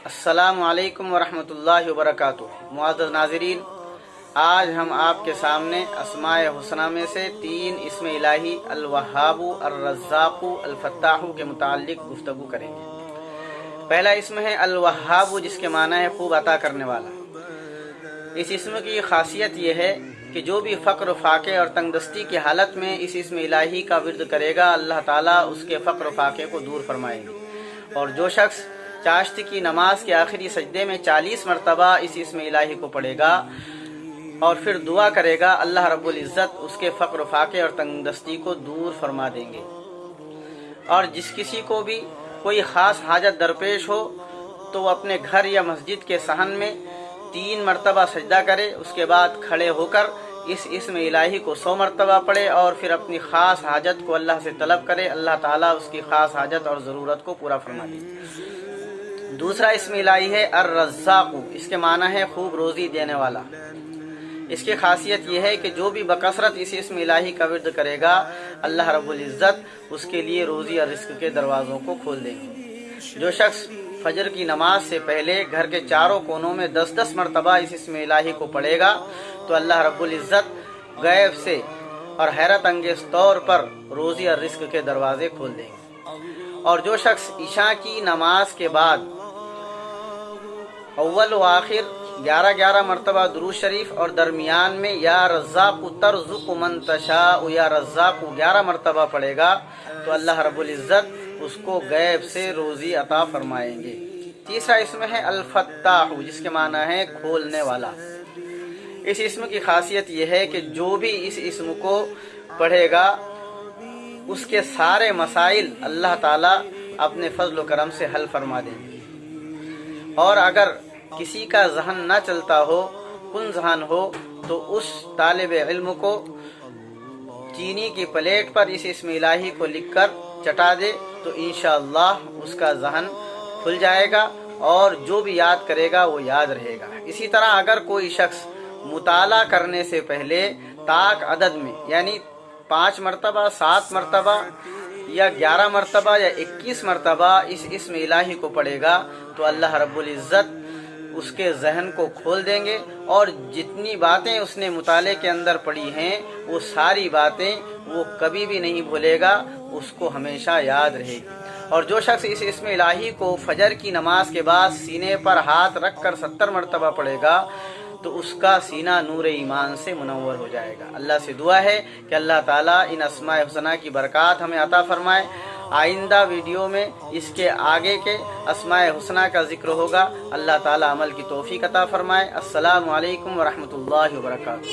अस्सलामु अलैकुम वरहमतुल्लाहि वबरकातुहू। मुअज़्ज़ज़ नाज़रीन, आज हम आपके सामने अस्माए हुस्ना में से 3 इस्म इलाही अल-वहाबु, अर-रज़्ज़ाक़ु, अल-फ़त्ताहु के मुताल्लिक़ गुफ्तगू करेंगे। पहला इस्म है अल-वहाबु, जिसके माना है खूब अता करने वाला। इस इस्म की खासियत यह है कि जो भी फ़क्र, फ़ाक़े और तंगदस्ती की हालत में इस इस्म इलाही का विर्द करेगा, अल्लाह ताला उसके फ़क्र फ़ाक़े को दूर फरमाएंगे। और जो शख्स चाश्त की नमाज के आखिरी सजदे में 40 मरतबा इस इस्म इलाही को पढ़ेगा और फिर दुआ करेगा, अल्लाह रब्बुल इज़्ज़त उसके फ़क्र, फ़ाक़े और तंगदस्ती को दूर फरमा देंगे। और जिस किसी को भी कोई ख़ास हाजत दरपेश हो तो वो अपने घर या मस्जिद के सहन में 3 मरतबा सजदा करे, उसके बाद खड़े होकर इस इस्म इलाही को 100 मरतबा पढ़े और फिर अपनी ख़ास हाजत को अल्लाह से तलब करे। अल्लाह ताला उसकी ख़ास हाजत और ज़रूरत को पूरा फरमा दे। दूसरा इस्म इलाही है अर-रज़्ज़ाक़ु, इसके माना है खूब रोज़ी देने वाला। इसकी खासियत यह है कि जो भी बकसरत इस इस्म इलाही का विर्द करेगा, अल्लाह रब्बुल इज़्ज़त उसके लिए रोज़ी और रिज़्क़ के दरवाज़ों को खोल देंगे। जो शख्स फजर की नमाज से पहले घर के चारों कोनों में 10-10 मरतबा इस इस्म इलाही को पढ़ेगा तो अल्लाह रब्बुल इज़्ज़त गैब से और हैरत अंगेज़ तौर पर रोज़ी और रिज़्क़ के दरवाज़े खोल देंगे। और जो शख्स इशा की नमाज के बाद अव्वल व आखिर 11-11 मरतबा दुरूद शरीफ और दरमियान में या रज़्ज़ाक़ु तर्ज़ुक़ु मन तशाअ या रज़्ज़ाक़ु 11 मरतबा पढ़ेगा तो अल्लाह रब्बुल इज़्ज़त उसको गैब से रोज़ी अता फरमाएंगे। तीसरा इस्म है अल-फ़त्ताहु, जिसके माना है खोलने वाला। इस इस्म की खासियत यह है कि जो भी इस इस्म को पढ़ेगा उसके सारे मसाइल अल्लाह ताला अपने फजल व करम से हल फरमा देंगे। और अगर किसी का जहन न चलता हो, कुन जहन हो, तो उस तालिब इल्म को चीनी की प्लेट पर इस इस्म इलाही को लिखकर चटा दे तो इंशाअल्लाह उसका जहन खुल जाएगा और जो भी याद करेगा वो याद रहेगा। इसी तरह अगर कोई शख्स मुताला करने से पहले ताक अदद में यानी 5 मरतबा, 7 मरतबा या 11 मरतबा या 21 मरतबा इस इस्म इलाही को पढ़ेगा तो अल्लाह रब्बुल इज़्ज़त उसके जहन को खोल देंगे और जितनी बातें उसने मुताले के अंदर पढ़ी हैं वो सारी बातें वो कभी भी नहीं भूलेगा, उसको हमेशा याद रहेगी। और जो शख्स इस इस्म इलाही को फजर की नमाज के बाद सीने पर हाथ रख कर 70 मरतबा पढ़ेगा तो उसका सीना नूर ईमान से मुनव्वर हो जाएगा। अल्लाह से दुआ है कि अल्लाह ताला इन अस्माए हुस्ना की बरक़ात हमें अता फरमाए। आइंदा वीडियो में इसके आगे के अस्माए हुस्ना का जिक्र होगा। अल्लाह ताला अमल की तौफीक अता फरमाए। अस्सलामु अलैकुम वरहमतुल्लाहि वबरकातुहू।